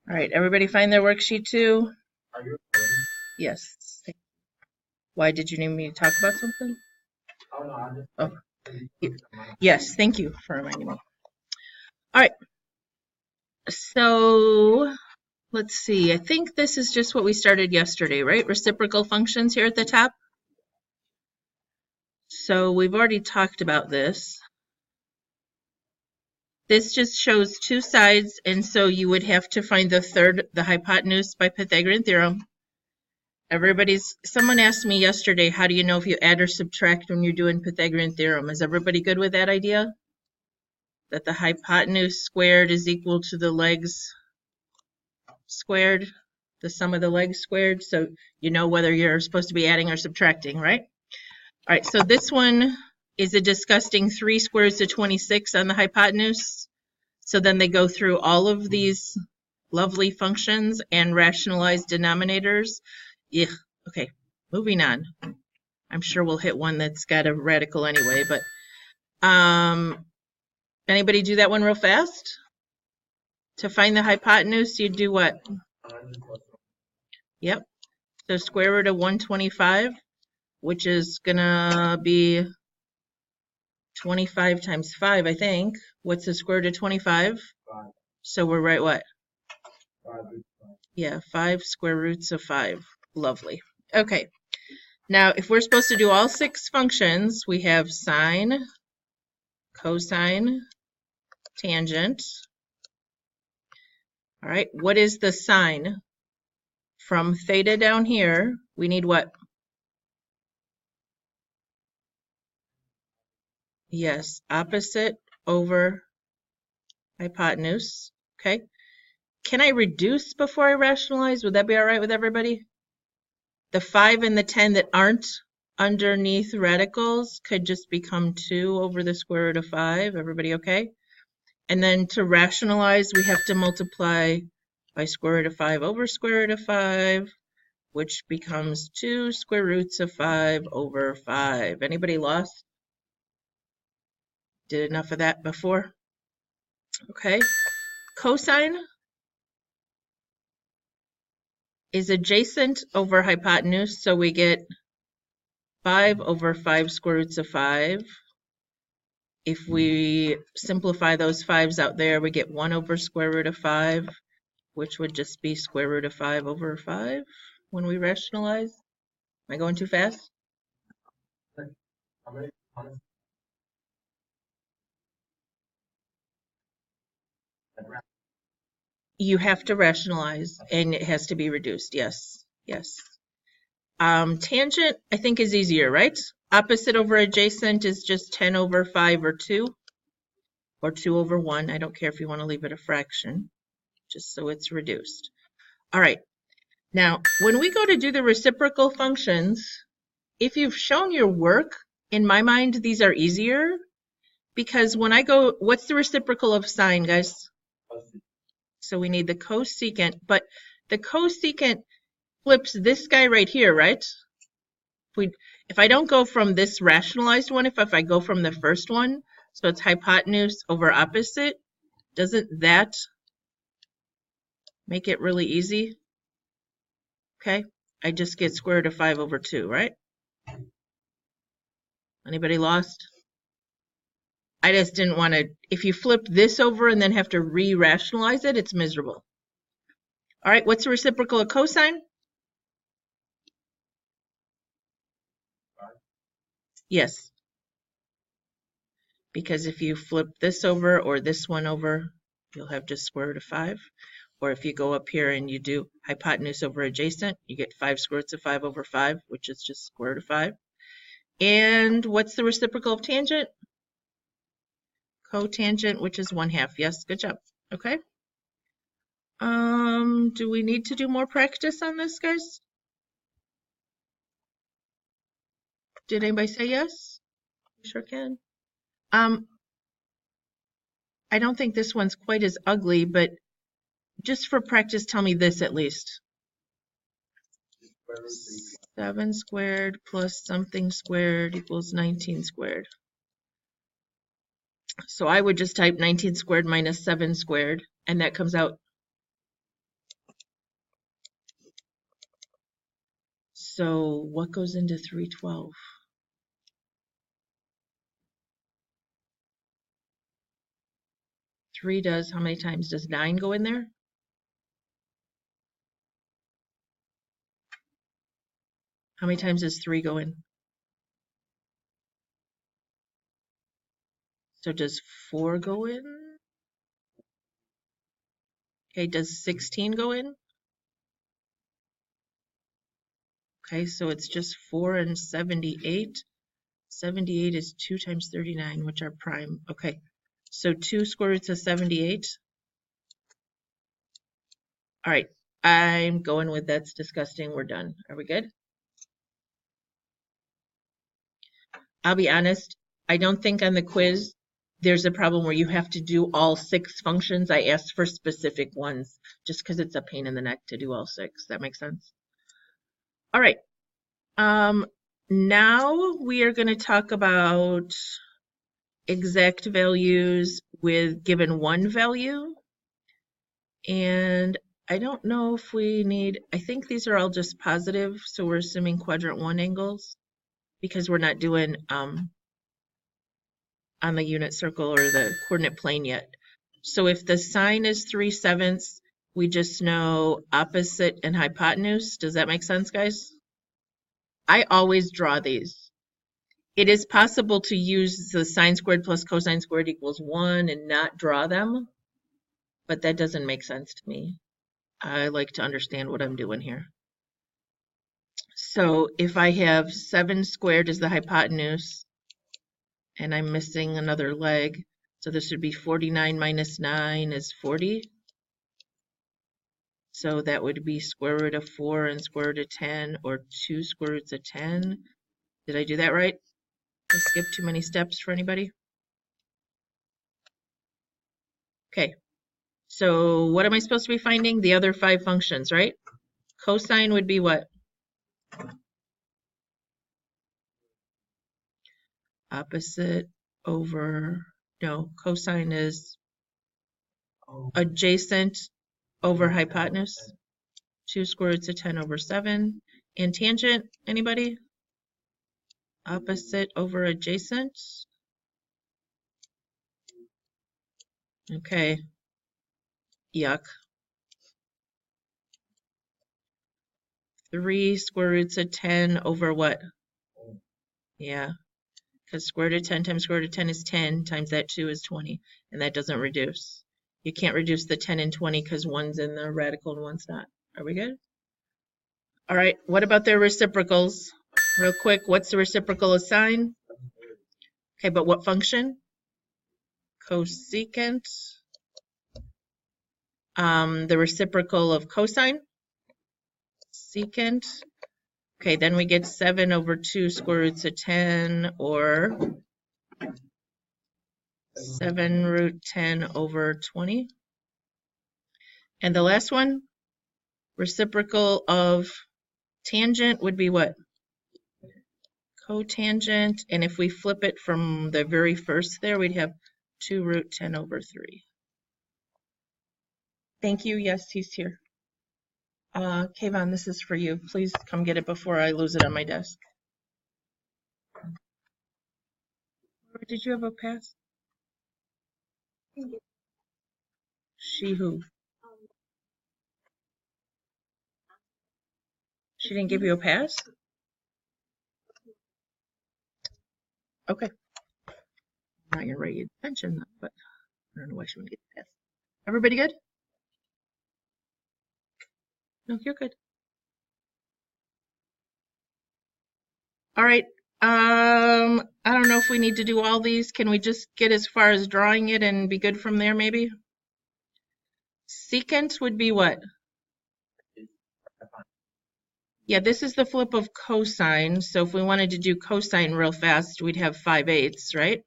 All right, everybody find their worksheet too? Are you? Yes. Why did you need me to talk about something? Oh no, I just. Oh, yes, thank you for reminding me. All right, so let's see. I think this is just what we started yesterday, right? Reciprocal functions here at the top. So we've already talked about this. This just shows two sides, and so you would have to find the hypotenuse by Pythagorean theorem. Someone asked me yesterday, how do you know if you add or subtract when you're doing Pythagorean theorem? Is everybody good with that idea? That the hypotenuse squared is equal to the legs squared, the sum of the legs squared, so you know whether you're supposed to be adding or subtracting, right? All right, so this one is a disgusting 3 square roots of 26 on the hypotenuse. So then they go through all of these lovely functions and rationalize denominators. Yeah, okay, moving on. I'm sure we'll hit one that's got a radical anyway, but anybody do that one real fast? To find the hypotenuse, you do what? Yep. So square root of 125, which is gonna be 25 times 5, I think. What's the square root of 25? 5. So we're right what? 5. Yeah, 5 square roots of 5. Lovely. Okay. Now, if we're supposed to do all 6 functions, we have sine, cosine, tangent. All right, what is the sine? From theta down here, we need what? Yes, opposite over hypotenuse. Okay. Can I reduce before I rationalize? Would that be all right with everybody? The 5 and the 10 that aren't underneath radicals could just become 2 over the square root of 5. Everybody okay? And then to rationalize, we have to multiply by square root of 5 over square root of 5, which becomes 2 square roots of 5 over 5. Anybody lost? Did enough of that before? Okay. Cosine is adjacent over hypotenuse, so we get 5 over 5 square roots of 5. If we simplify those 5s out there, we get 1 over square root of 5, which would just be square root of 5 over 5 when we rationalize. Am I going too fast? You have to rationalize, and it has to be reduced. Yes, yes. Tangent, I think, is easier, right? Opposite over adjacent is just 10 over 5 or 2, or 2 over 1. I don't care if you want to leave it a fraction, just so it's reduced. All right. Now, when we go to do the reciprocal functions, if you've shown your work, in my mind, these are easier, because when I go, what's the reciprocal of sine, guys? So we need the cosecant, but the cosecant flips this guy right here, right? If I don't go from this rationalized one, if I go from the first one, so it's hypotenuse over opposite, doesn't that make it really easy? Okay, I just get square root of 5 over 2, right? Anybody lost? I just didn't want to, if you flip this over and then have to re-rationalize it, it's miserable. All right, what's the reciprocal of cosine? Yes. Because if you flip this over or this one over, you'll have just square root of 5. Or if you go up here and you do hypotenuse over adjacent, you get 5 square roots of 5 over 5, which is just square root of 5. And what's the reciprocal of tangent? Cotangent, which is 1/2. Yes, good job. Okay. Do we need to do more practice on this, guys? Did anybody say yes? You sure can. I don't think this one's quite as ugly, but just for practice, tell me this at least. 7 squared plus something squared equals 19 squared. So I would just type 19 squared minus 7 squared, and that comes out So what goes into 312? 3 does, how many times does 9 go in there? How many times does 3 go in? So does 4 go in? Okay, does 16 go in? Okay, so it's just 4 and 78. 78 is 2 times 39, which are prime. Okay, so 2 square roots of 78. All right, I'm going with that's disgusting. We're done. Are we good? I'll be honest, I don't think on the quiz there's a problem where you have to do all 6 functions. I asked for specific ones just because it's a pain in the neck to do all 6. That makes sense? All right. Now we are going to talk about exact values with given one value. And I don't know if we need, I think these are all just positive. So we're assuming quadrant 1 angles because we're not doing on the unit circle or the coordinate plane yet. So if the sine is 3/7, we just know opposite and hypotenuse. Does that make sense, guys? I always draw these. It is possible to use the sine squared plus cosine squared equals 1 and not draw them, but that doesn't make sense to me. I like to understand what I'm doing here. So if I have 7 squared as the hypotenuse, and I'm missing another leg, so this would be 49 minus 9 is 40. So that would be square root of 4 and square root of 10, or 2 square roots of 10. Did I do that right? Did I skip too many steps for anybody? Okay, so what am I supposed to be finding? The other 5 functions, right? Cosine would be what? Opposite over, no, cosine is adjacent over hypotenuse. 2 square roots of 10 over 7. And tangent, anybody? Opposite over adjacent. Okay. Yuck. 3 square roots of 10 over what? Yeah. Because square root of 10 times square root of 10 is 10 times that 2 is 20. And that doesn't reduce. You can't reduce the 10 and 20 because one's in the radical and one's not. Are we good? All right. What about their reciprocals? Real quick, what's the reciprocal of sine? Okay, but what function? Cosecant. The reciprocal of cosine? Secant. Okay, then we get 7 over 2 square roots of 10, or 7 root 10 over 20. And the last one, reciprocal of tangent would be what? Cotangent. And if we flip it from the very first there, we'd have 2 root 10 over 3. Thank you. Yes, he's here. Kayvon, this is for you. Please come get it before I lose it on my desk. Did you have a pass? She who? She didn't give you a pass? Okay. I'm not gonna write you attention, but I don't know why she wouldn't get the pass. Everybody good? No, you're good. All right. I don't know if we need to do all these. Can we just get as far as drawing it and be good from there, maybe? Secant would be what? Yeah, this is the flip of cosine. So if we wanted to do cosine real fast, we'd have 5/8, right?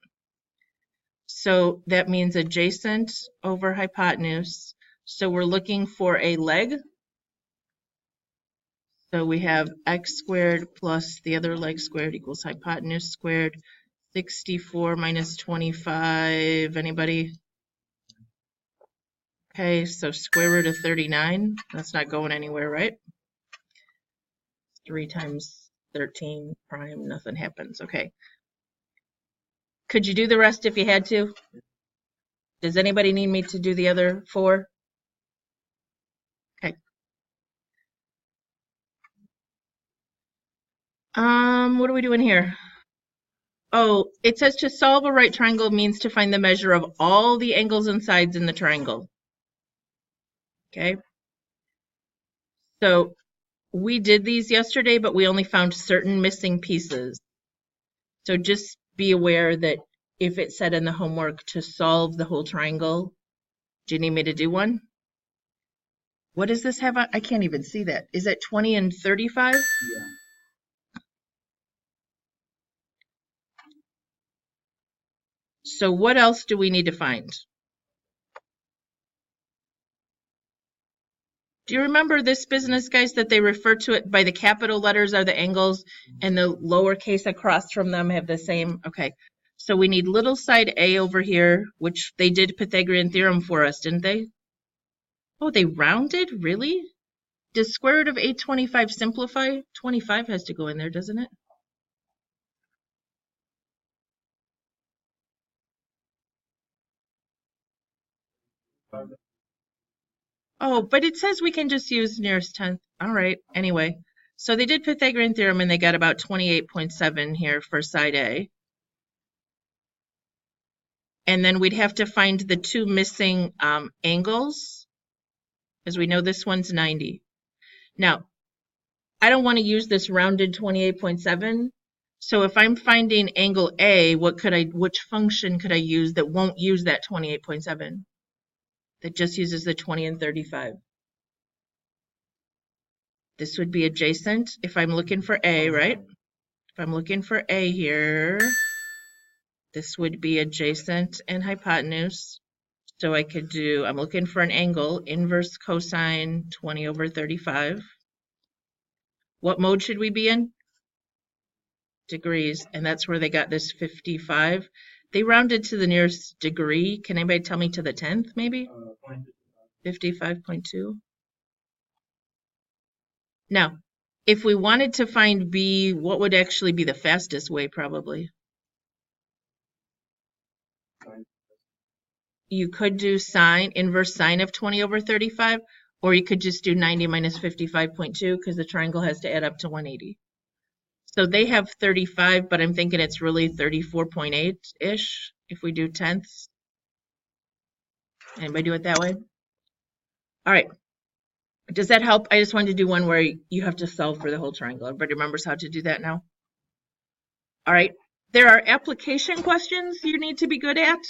So that means adjacent over hypotenuse. So we're looking for a leg. So we have x squared plus the other leg squared equals hypotenuse squared. 64 minus 25. Anybody? Okay, so square root of 39. That's not going anywhere, right? 3 times 13 prime, nothing happens. Okay. Could you do the rest if you had to? Does anybody need me to do the other 4? Okay. What are we doing here? Oh, it says to solve a right triangle means to find the measure of all the angles and sides in the triangle. Okay. So we did these yesterday, but we only found certain missing pieces. So just be aware that if it said in the homework to solve the whole triangle, do you need me to do one? What does this have? I can't even see that. Is that 20 and 35? Yeah. So what else do we need to find? Do you remember this business, guys, that they refer to it by the capital letters are the angles and the lowercase across from them have the same? Okay. So we need little side A over here, which they did Pythagorean theorem for us, didn't they? Oh, they rounded? Really? Does square root of 825 simplify? 25 has to go in there, doesn't it? Oh, but it says we can just use nearest tenth. All right. Anyway, so they did Pythagorean theorem and they got about 28.7 here for side A. And then we'd have to find the 2 missing angles, as we know this one's 90. Now, I don't want to use this rounded 28.7. So if I'm finding angle A, which function could I use that won't use that 28.7? That just uses the 20 and 35. This would be adjacent if I'm looking for A, right? If I'm looking for A here, this would be adjacent and hypotenuse. So I could do, I'm looking for an angle, inverse cosine 20 over 35. What mode should we be in? Degrees, and that's where they got this 55. They rounded to the nearest degree. Can anybody tell me to the 10th, maybe? 55.2. Now, if we wanted to find B, what would actually be the fastest way, probably? You could do inverse sine of 20 over 35, or you could just do 90 minus 55.2 because the triangle has to add up to 180. So they have 35, but I'm thinking it's really 34.8-ish if we do tenths. Anybody do it that way? All right. Does that help? I just wanted to do one where you have to solve for the whole triangle. Everybody remembers how to do that now? All right. There are application questions you need to be good at.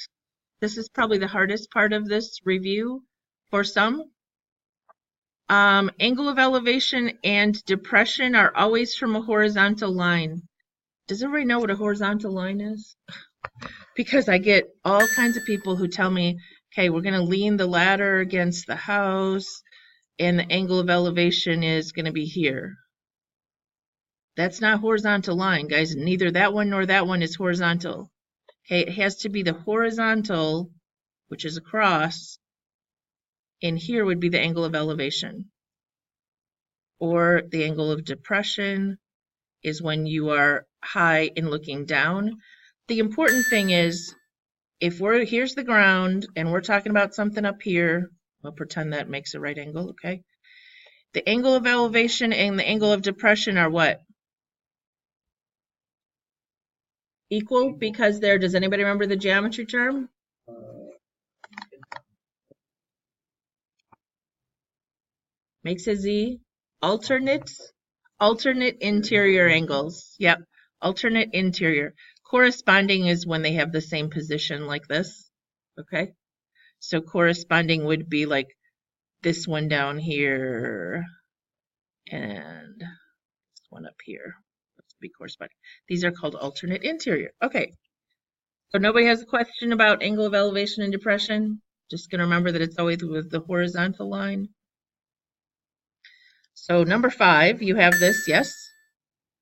This is probably the hardest part of this review for some. Angle of elevation and depression are always from a horizontal line. Does everybody know what a horizontal line is? Because I get all kinds of people who tell me, okay, we're going to lean the ladder against the house and the angle of elevation is going to be here. That's not horizontal line, guys. Neither that one nor that one is horizontal. Okay, it has to be the horizontal, which is across, and here would be the angle of elevation. Or the angle of depression is when you are high and looking down. The important thing is, if here's the ground and we're talking about something up here, we'll pretend that makes a right angle, okay? The angle of elevation and the angle of depression are what? Equal, because does anybody remember the geometry term? Makes a Z. Alternate interior angles. Yep, alternate interior. Corresponding is when they have the same position like this, okay? So corresponding would be like this one down here and this one up here. Let's be corresponding. These are called alternate interior. Okay, so nobody has a question about angle of elevation and depression? Just gonna remember that it's always with the horizontal line. So number 5, you have this, yes?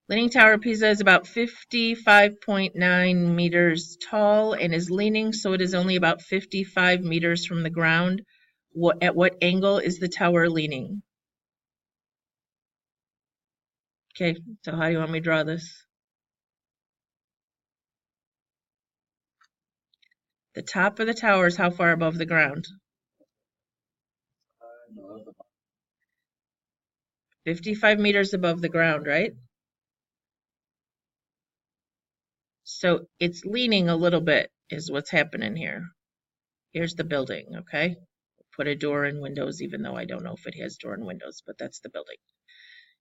Leaning Tower of Pisa is about 55.9 meters tall and is leaning, so it is only about 55 meters from the ground. At what angle is the tower leaning? Okay, so how do you want me to draw this? The top of the tower is how far above the ground? 55 meters above the ground, right? So it's leaning a little bit is what's happening here. Here's the building, okay? Put a door and windows, even though I don't know if it has door and windows, but that's the building.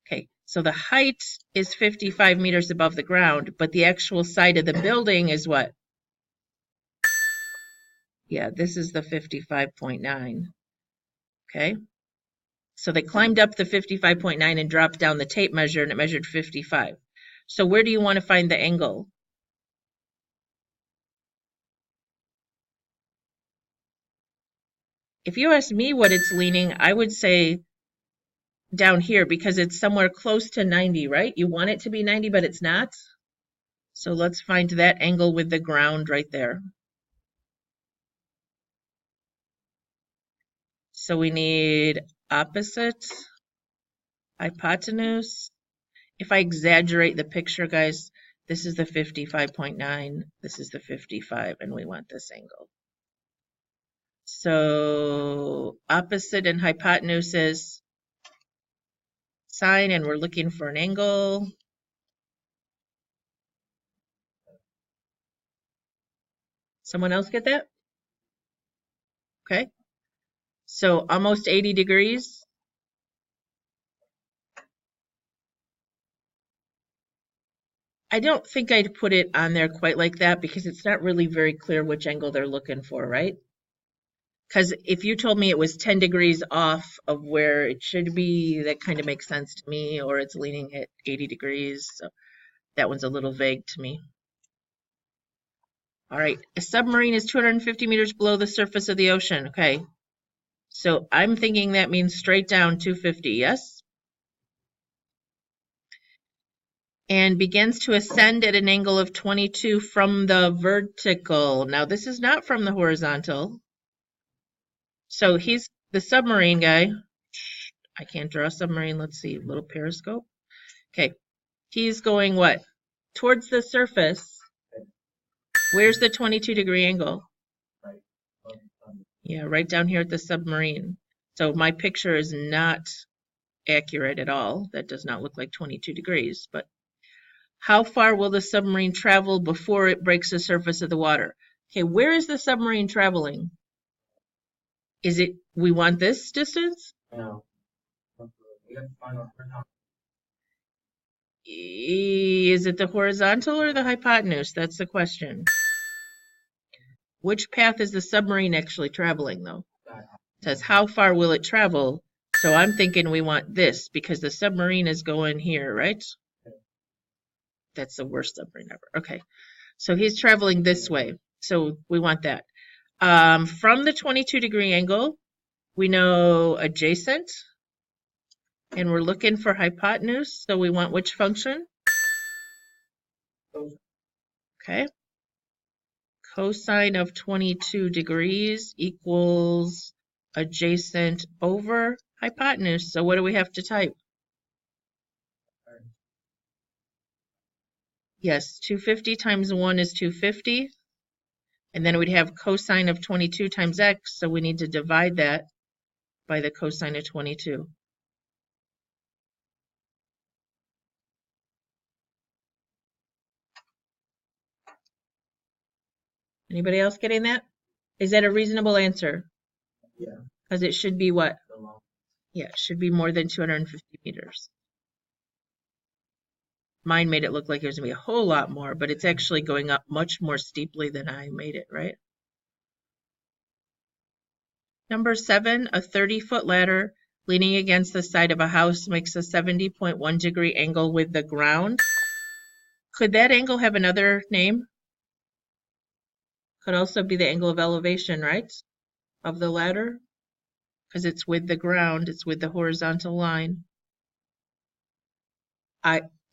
Okay, so the height is 55 meters above the ground, but the actual side of the building is what? Yeah, this is the 55.9. Okay, so they climbed up the 55.9 and dropped down the tape measure, and it measured 55. So where do you want to find the angle? If you ask me what it's leaning, I would say down here because it's somewhere close to 90, right? You want it to be 90, but it's not. So let's find that angle with the ground right there. So we need opposite, hypotenuse. If I exaggerate the picture, guys, this is the 55.9, this is the 55, and we want this angle. So opposite and hypotenuse is sine, and we're looking for an angle. Someone else get that? Okay. So almost 80 degrees. I don't think I'd put it on there quite like that because it's not really very clear which angle they're looking for, right? Because if you told me it was 10 degrees off of where it should be, that kind of makes sense to me, or it's leaning at 80 degrees. So that one's a little vague to me. All right, a submarine is 250 meters below the surface of the ocean. Okay, so I'm thinking that means straight down 250, yes? And begins to ascend at an angle of 22 from the vertical. Now, this is not from the horizontal. So he's the submarine guy. I can't draw a submarine. Let's see, little periscope. Okay, he's going what? Towards the surface. Where's the 22-degree angle? Yeah, right down here at the submarine. So my picture is not accurate at all. That does not look like 22 degrees. But how far will the submarine travel before it breaks the surface of the water? Okay, where is the submarine traveling? Is it, we want this distance? No. Is it the horizontal or the hypotenuse? That's the question. Which path is the submarine actually traveling, though? It says, how far will it travel? So I'm thinking we want this because the submarine is going here, right? That's the worst submarine ever. Okay, so he's traveling this way. So we want that. From the 22-degree angle, we know adjacent, and we're looking for hypotenuse. So we want which function? Okay. Cosine of 22 degrees equals adjacent over hypotenuse. So what do we have to type? Yes, 250 times 1 is 250. And then we'd have cosine of 22 times x, so we need to divide that by the cosine of 22. Anybody else getting that? Is that a reasonable answer? Yeah. Because it should be what? Yeah, it should be more than 250 meters. Mine made it look like it was going to be a whole lot more, but it's actually going up much more steeply than I made it, right? Number 7, a 30-foot ladder leaning against the side of a house makes a 70.1 degree angle with the ground. Could that angle have another name? Could also be the angle of elevation, right? Of the ladder? Because it's with the ground, it's with the horizontal line.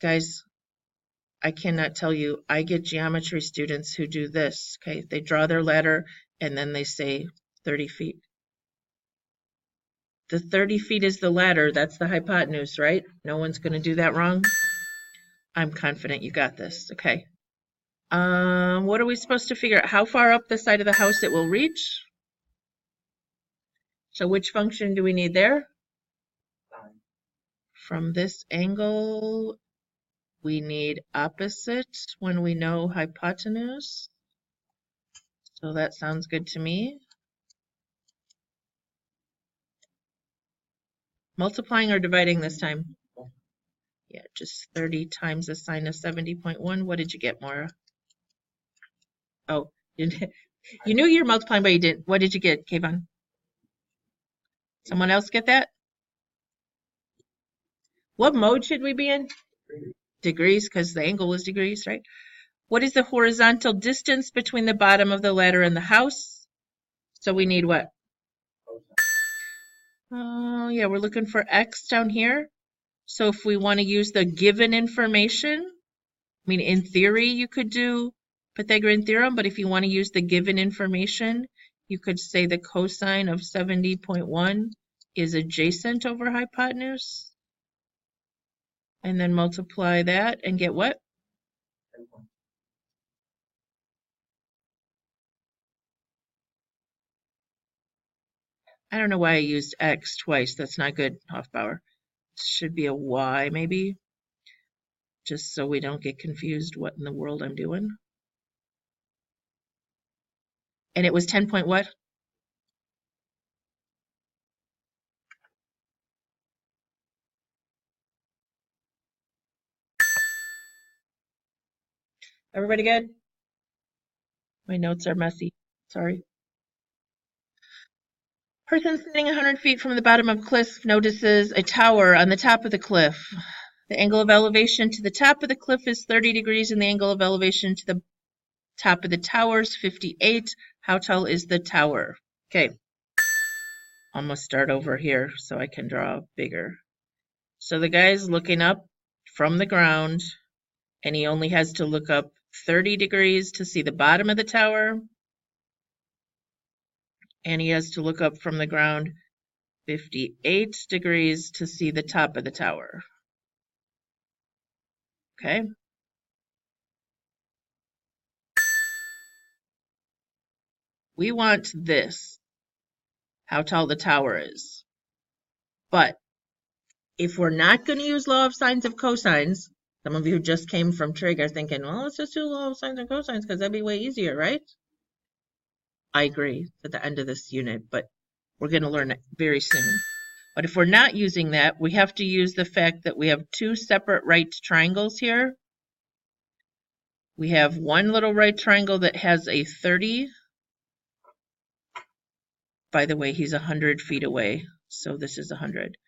Guys, I cannot tell you, I get geometry students who do this, okay? They draw their ladder and then they say 30 feet. The 30 feet is the ladder, that's the hypotenuse, right? No one's going to do that wrong? I'm confident you got this. Okay. What are we supposed to figure out? How far up the side of the house it will reach? So which function do we need there? Sine. From this angle, we need opposite when we know hypotenuse. So that sounds good to me. Multiplying or dividing this time? Yeah, just 30 times the sine of 70.1. What did you get, Maura? Oh, you knew you were multiplying, but you didn't. What did you get, Kayvon? Someone else get that? What mode should we be in? Degrees, because the angle was degrees, right? What is the horizontal distance between the bottom of the ladder and the house? So we need what? Oh, yeah, we're looking for x down here. So if we want to use the given information, I mean, in theory, you could do Pythagorean theorem, but if you want to use the given information, you could say the cosine of 70.1 is adjacent over hypotenuse. And then multiply that and get what? I don't know why I used x twice. That's not good, Hofbauer. Should be a y, maybe. Just so we don't get confused what in the world I'm doing. And it was 10 point what? Everybody good? My notes are messy. Sorry. Person sitting 100 feet from the bottom of cliff notices a tower on the top of the cliff. The angle of elevation to the top of the cliff is 30 degrees and the angle of elevation to the top of the tower is 58. How tall is the tower? Okay. I'm going to start over here so I can draw bigger. So the guy's looking up from the ground and he only has to look up 30 degrees to see the bottom of the tower. And he has to look up from the ground 58 degrees to see the top of the tower. Okay. We want this, how tall the tower is. But if we're not going to use law of sines of cosines, some of you who just came from trig are thinking, well, let's just do law of sines and cosines because that'd be way easier, right? I agree at the end of this unit, but we're going to learn it very soon. But if we're not using that, we have to use the fact that we have two separate right triangles here. We have one little right triangle that has a 30. By the way, he's 100 feet away, so this is 100.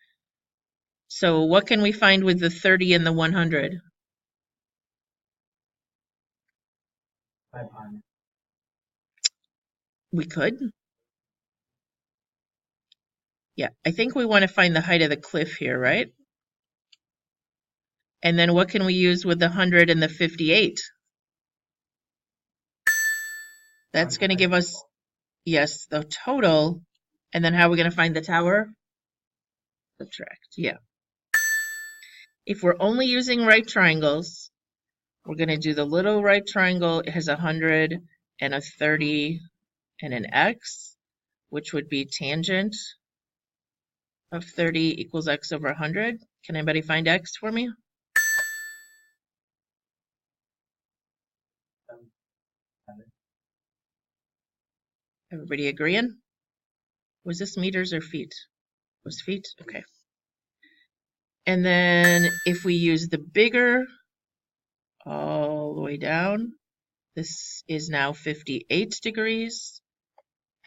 So what can we find with the 30 and the 100? We could. Yeah, I think we want to find the height of the cliff here, right? And then what can we use with the 100 and the 58? That's going to give us, yes, the total. And then how are we going to find the tower? Subtract, yeah. If we're only using right triangles, we're going to do the little right triangle. It has 100 and a 30 and an x, which would be tangent of 30 equals x over 100. Can anybody find x for me? Everybody agreeing? Was this meters or feet? It was feet? Okay. And then if we use the bigger all the way down, this is now 58 degrees.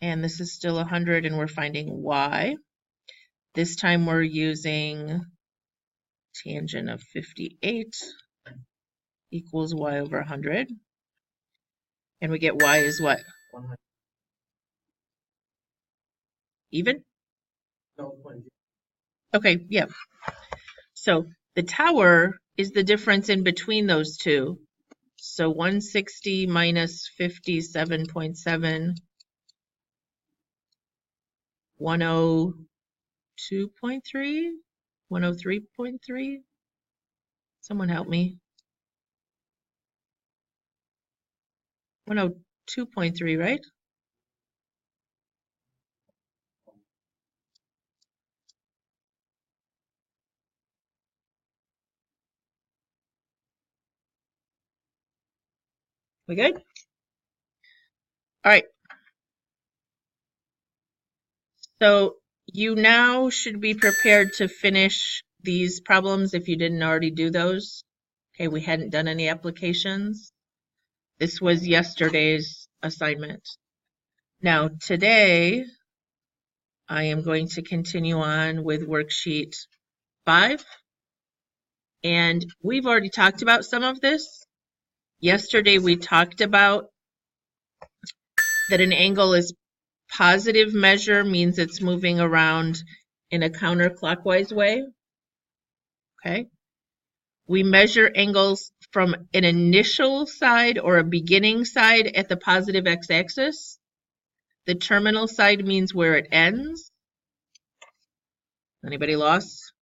And this is still 100 and we're finding y. This time we're using tangent of 58 equals y over 100. And we get y is what? 100. Even? No, 20. Okay, yeah. So the tower is the difference in between those two. So 160 minus 57.7, 102.3, 103.3. Someone help me. 102.3, right? We good? All right. So you now should be prepared to finish these problems if you didn't already do those. Okay, we hadn't done any applications. This was yesterday's assignment. Now today, I am going to continue on with worksheet 5. And we've already talked about some of this. Yesterday we talked about that an angle is positive measure means it's moving around in a counterclockwise way. Okay. We measure angles from an initial side or a beginning side at the positive x-axis. The terminal side means where it ends. Anybody lost?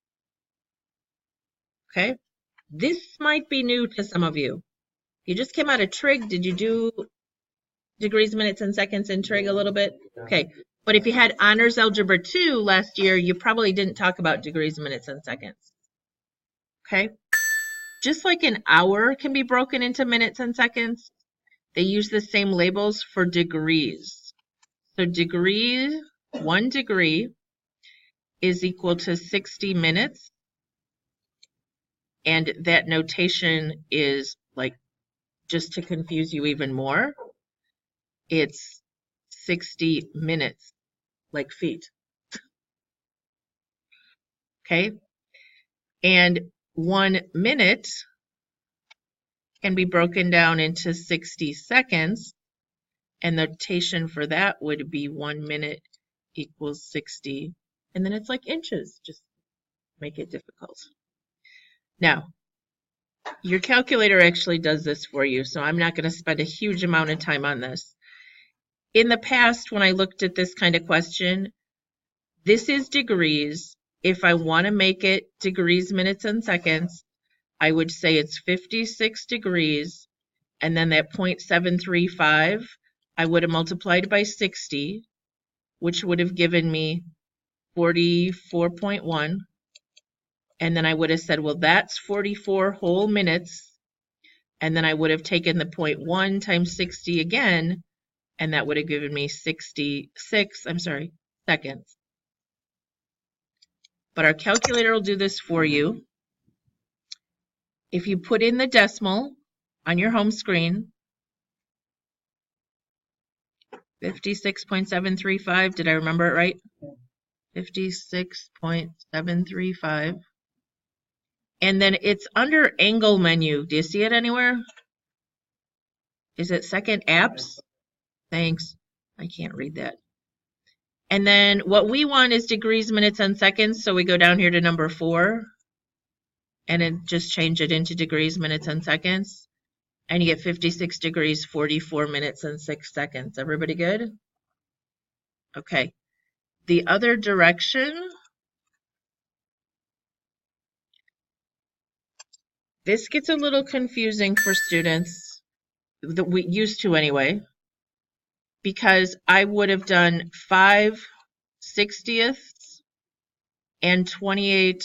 Okay. This might be new to some of you. You just came out of trig. Did you do degrees, minutes, and seconds in trig a little bit? Okay. But if you had honors algebra 2 last year, you probably didn't talk about degrees, minutes, and seconds. Okay. Just like an hour can be broken into minutes and seconds, they use the same labels for degrees. So degrees, 1 degree is equal to 60 minutes. And that notation is like, just to confuse you even more, it's 60 minutes, like feet. Okay? And 1 minute can be broken down into 60 seconds. And the notation for that would be 1 minute equals 60. And then it's like inches, just make it difficult. Now, your calculator actually does this for you, so I'm not going to spend a huge amount of time on this. In the past, when I looked at this kind of question, this is degrees. If I want to make it degrees, minutes, and seconds, I would say it's 56 degrees, and then that 0.735, I would have multiplied by 60, which would have given me 44.1. And then I would have said, well, that's 44 whole minutes. And then I would have taken the 0.1 times 60 again, and that would have given me 66, seconds. But our calculator will do this for you. If you put in the decimal on your home screen, 56.735, did I remember it right? 56.735. And then it's under angle menu. Do you see it anywhere? Is it second apps? Thanks. I can't read that. And then what we want is degrees, minutes, and seconds. So we go down here to number 4 and then just change it into degrees, minutes, and seconds. And you get 56 degrees, 44 minutes, and 6 seconds. Everybody good? Okay. The other direction. This gets a little confusing for students, that we used to anyway, because I would have done 5/60 and 28.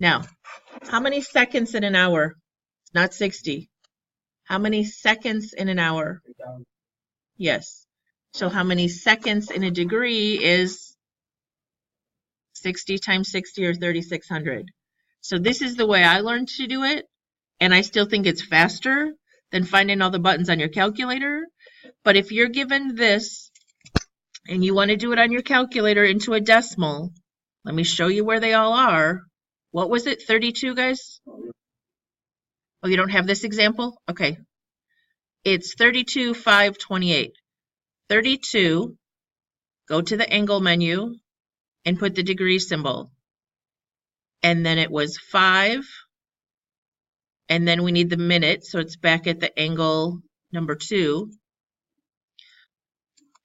Now, how many seconds in an hour? Not 60. How many seconds in an hour? Yes. So how many seconds in a degree is 60 times 60 or 3,600? So this is the way I learned to do it. And I still think it's faster than finding all the buttons on your calculator. But if you're given this and you want to do it on your calculator into a decimal, let me show you where they all are. What was it, 32, guys? Oh, you don't have this example? Okay. It's 32,528. 32, go to the angle menu and put the degree symbol. And then it was 5. And then we need the minute, so it's back at the angle number 2.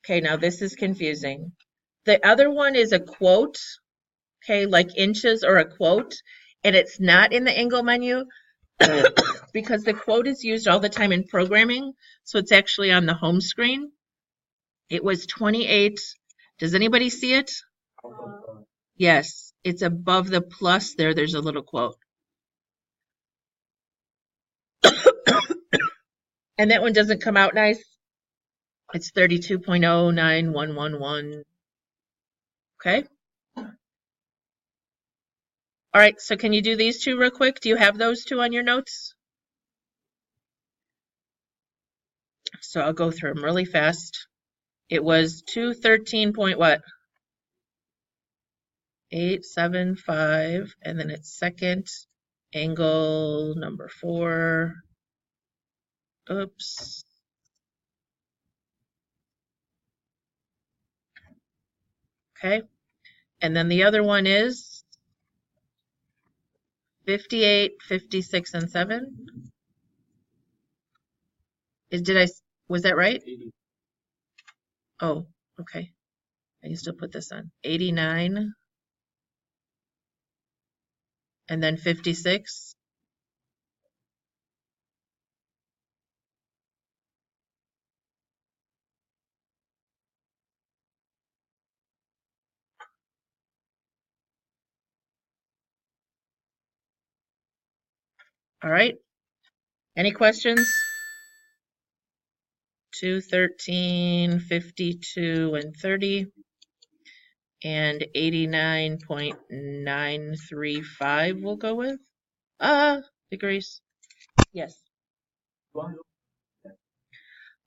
Okay, now this is confusing. The other one is a quote, okay, like inches or a quote, and it's not in the angle menu. because the quote is used all the time in programming, so it's actually on the home screen. It was 28. Does anybody see it? Yes, it's above the plus there. There's a little quote. And that one doesn't come out nice. It's 32.09111. Okay. All right, so can you do these two real quick? Do you have those two on your notes? So I'll go through them really fast. It was 213 point what? 875, and then it's second angle number 4. Oops. Okay. And then the other one is 58, 56, and 7. Was that right? 80. Oh, okay. I used to put this on. 89. And then 56. All right. Any questions? 2, 13, 52, and 30. And 89.935 we'll go with. Degrees. Yes.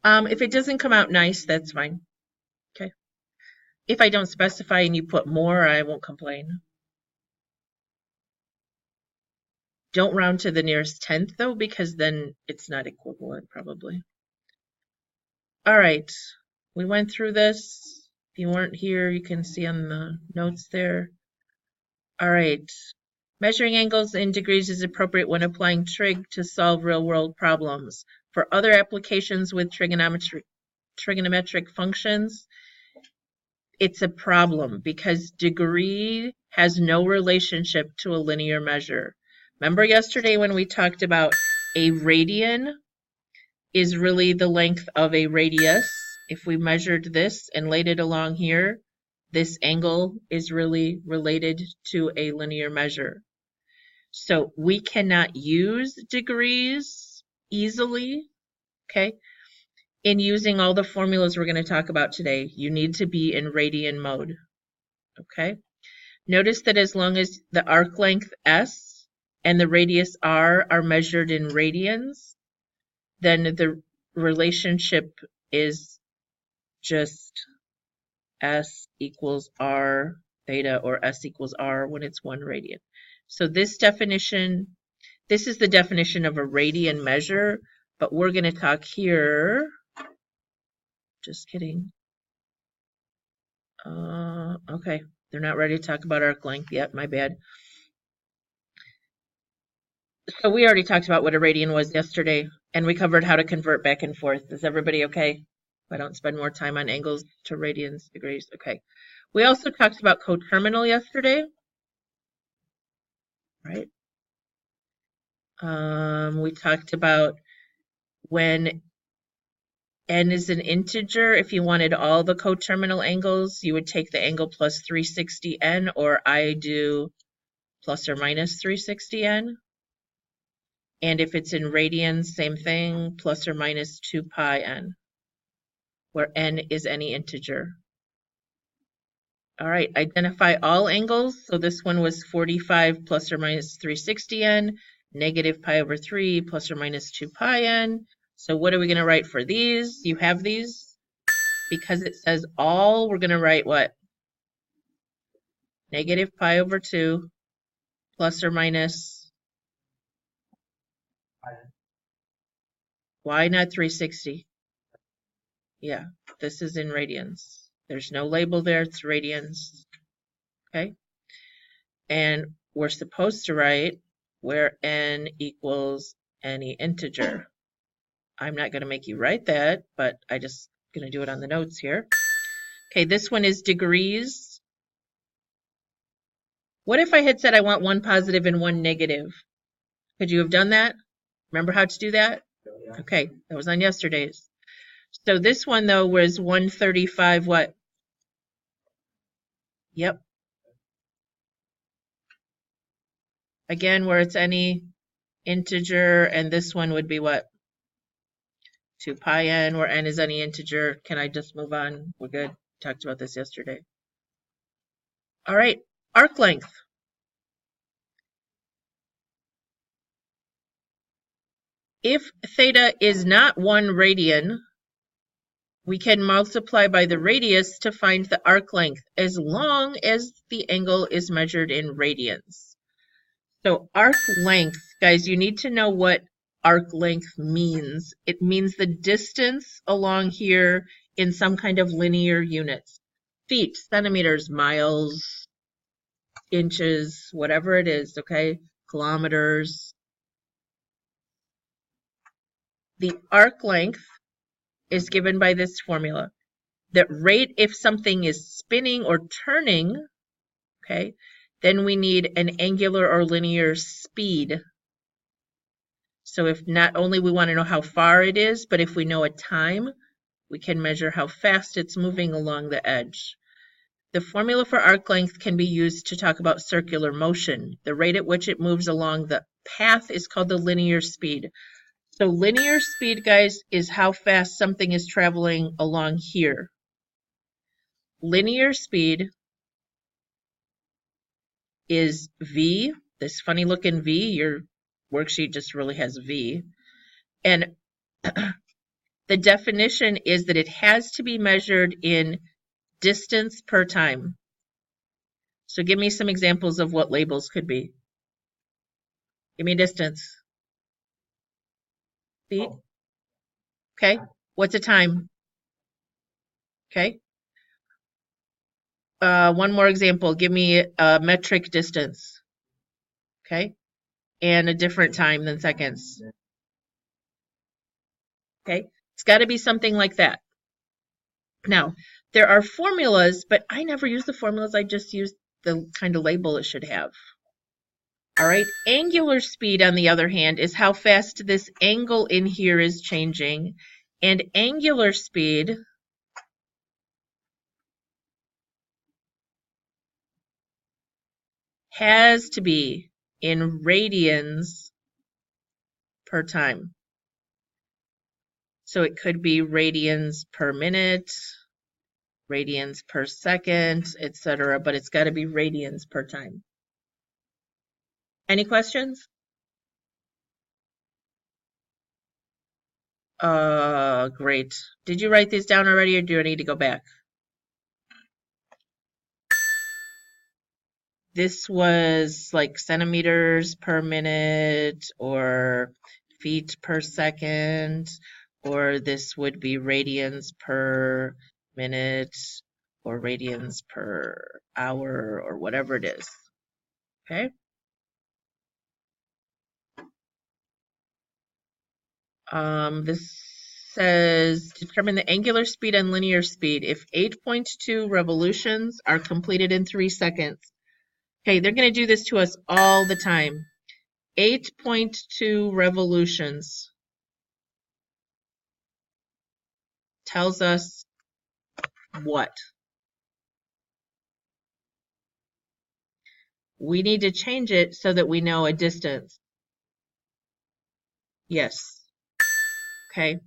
If it doesn't come out nice, that's fine. Okay. If I don't specify and you put more, I won't complain. Don't round to the nearest tenth though, because then it's not equivalent probably. All right. We went through this. If you weren't here, you can see on the notes there. All right. Measuring angles in degrees is appropriate when applying trig to solve real-world problems. For other applications with trigonometric functions, it's a problem because degree has no relationship to a linear measure. Remember yesterday when we talked about a radian is really the length of a radius. If we measured this and laid it along here, this angle is really related to a linear measure. So we cannot use degrees easily, okay? In using all the formulas we're going to talk about today, you need to be in radian mode, okay? Notice that as long as the arc length S and the radius R are measured in radians, then the relationship is just S equals R theta or S equals R when it's 1 radian. So this definition, this is the definition of a radian measure, but we're going to talk here. Just kidding. Okay, they're not ready to talk about arc length yet, my bad. So we already talked about what a radian was yesterday, and we covered how to convert back and forth. Is everybody okay? If I don't spend more time on angles to radians, degrees, okay. We also talked about coterminal yesterday, right? We talked about when n is an integer, if you wanted all the coterminal angles, you would take the angle plus 360n, or I do plus or minus 360n. And if it's in radians, same thing, plus or minus 2 pi n, where n is any integer. All right, identify all angles. So this one was 45 plus or minus 360n, negative pi over 3 plus or minus 2 pi n. So what are we going to write for these? You have these. Because it says all, we're going to write what? Negative pi over 2 plus or minus. Why not 360? Yeah, this is in radians. There's no label there, it's radians. Okay? And we're supposed to write where n equals any integer. I'm not going to make you write that, but I just going to do it on the notes here. Okay, this one is degrees. What if I had said I want 1 positive and 1 negative? Could you have done that? Remember how to do that? Yeah. Okay, that was on yesterday's. So this one, though, was 135 what? Yep. Again, where it's any integer, and this one would be what? 2 pi n, where n is any integer. Can I just move on? We're good. Talked about this yesterday. All right, arc length. If theta is not 1 radian, we can multiply by the radius to find the arc length, as long as the angle is measured in radians. So arc length, guys, you need to know what arc length means. It means the distance along here in some kind of linear units. Feet, centimeters, miles, inches, whatever it is, okay? Kilometers. The arc length is given by this formula. The rate if something is spinning or turning, okay, then we need an angular or linear speed. So if not only we want to know how far it is, but if we know a time, we can measure how fast it's moving along the edge. The formula for arc length can be used to talk about circular motion. The rate at which it moves along the path is called the linear speed. So linear speed, guys, is how fast something is traveling along here. Linear speed is V, this funny looking V. Your worksheet just really has V. And the definition is that it has to be measured in distance per time. So give me some examples of what labels could be. Give me distance. Feet. Okay. What's a time? Okay. One more example. Give me a metric distance. Okay. And a different time than seconds. Okay. It's got to be something like that. Now, there are formulas, but I never use the formulas. I just use the kind of label it should have. All right. Angular speed, on the other hand, is how fast this angle in here is changing. And angular speed has to be in radians per time. So it could be radians per minute, radians per second, etc., but it's got to be radians per time. Any questions? Great. Did you write these down already, or do I need to go back? This was like centimeters per minute or feet per second, or this would be radians per minute or radians per hour or whatever it is. Okay? This says determine the angular speed and linear speed if 8.2 revolutions are completed in 3 seconds. Okay, they're going to do this to us all the time. 8.2 revolutions tells us what? We need to change it so that we know a distance. Yes. Okay.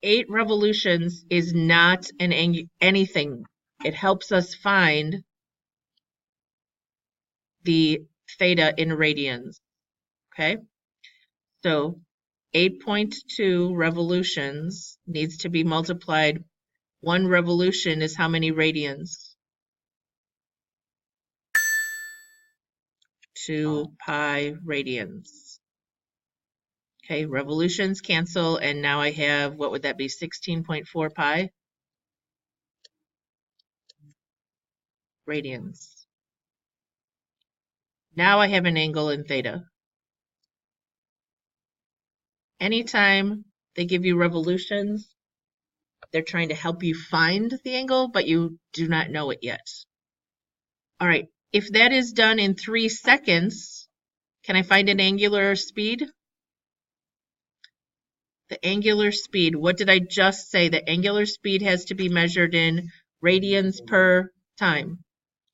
8 revolutions is not anything. It helps us find the theta in radians. Okay. So 8.2 revolutions needs to be multiplied. 1 revolution is how many radians? 2 pi radians. Okay, revolutions cancel, and now I have, what would that be, 16.4 pi radians. Now I have an angle in theta. Anytime they give you revolutions, they're trying to help you find the angle, but you do not know it yet. All right, if that is done in 3 seconds, can I find an angular speed? The angular speed, what did I just say? The angular speed has to be measured in radians per time.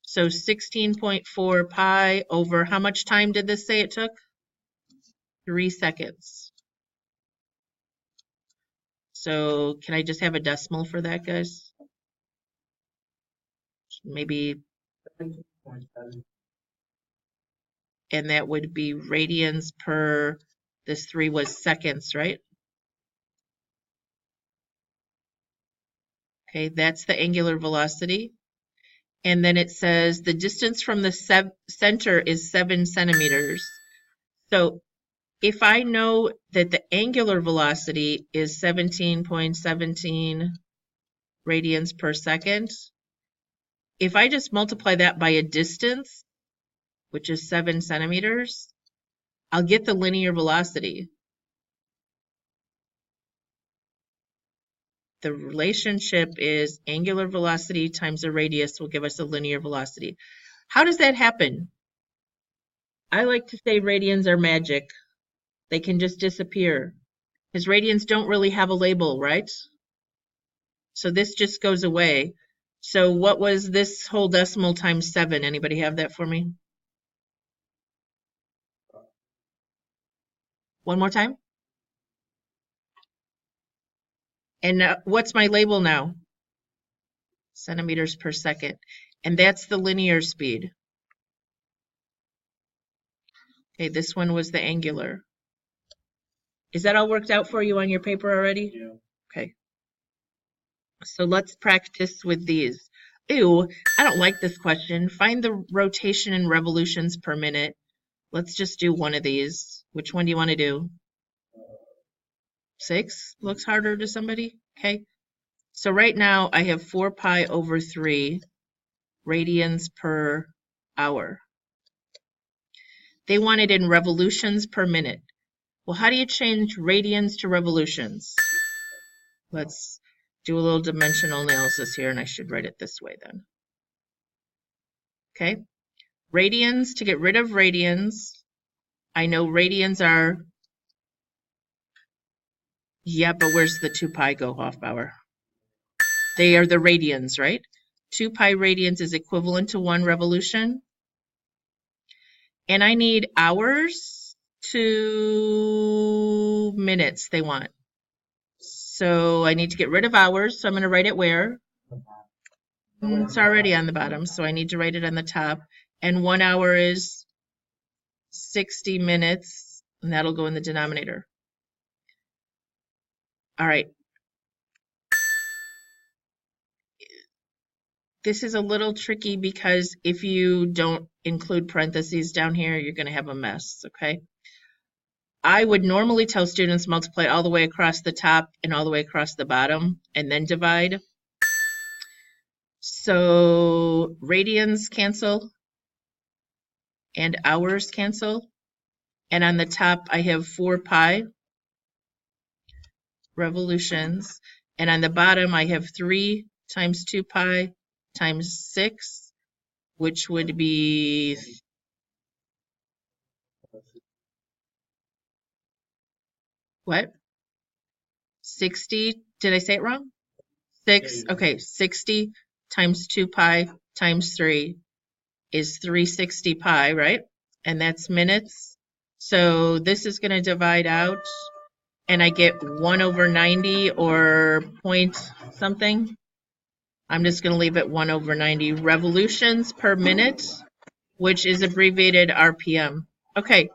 So 16.4 pi over, how much time did this say it took? 3 seconds. So can I just have a decimal for that, guys? Maybe, 17.7. and that would be radians per, this 3 was seconds, right? Okay, that's the angular velocity. And then it says the distance from the center is 7 centimeters. So if I know that the angular velocity is 17.17 radians per second, if I just multiply that by a distance, which is 7 centimeters, I'll get the linear velocity. The relationship is angular velocity times the radius will give us a linear velocity. How does that happen? I like to say radians are magic. They can just disappear because radians don't really have a label, right? So this just goes away. So what was this whole decimal times 7? Anybody have that for me? One more time. And what's my label now? Centimeters per second. And that's the linear speed. Okay, this one was the angular. Is that all worked out for you on your paper already? Yeah. Okay. So let's practice with these. Ew, I don't like this question. Find the rotation in revolutions per minute. Let's just do one of these. Which one do you want to do? 6 looks harder to somebody? Okay. So right now I have 4 pi over 3 radians per hour. They want it in revolutions per minute. Well, how do you change radians to revolutions? Let's do a little dimensional analysis here, and I should write it this way then. Okay. Radians, to get rid of radians, I know radians are, yeah, but where's the 2 pi go half hour? They are the radians, right? 2 pi radians is equivalent to 1 revolution. And I need hours to minutes they want. So I need to get rid of hours. So I'm going to write it where? It's already on the bottom, so I need to write it on the top. And 1 hour is 60 minutes, and that'll go in the denominator. All right. This is a little tricky because if you don't include parentheses down here, you're going to have a mess, okay? I would normally tell students multiply all the way across the top and all the way across the bottom and then divide. So radians cancel and hours cancel. And on the top, I have 4 pi revolutions. And on the bottom, I have 3 times 2 pi times 6, which would be what? 60. Did I say it wrong? 6. Okay, 60 times 2 pi times 3 is 360 pi, right? And that's minutes. So this is going to divide out, and I get 1 over 90 or point something. I'm just going to leave it 1 over 90 revolutions per minute, which is abbreviated RPM. Okay.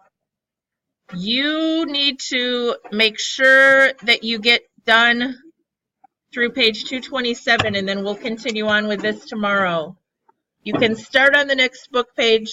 You need to make sure that you get done through page 227, and then we'll continue on with this tomorrow. You can start on the next book page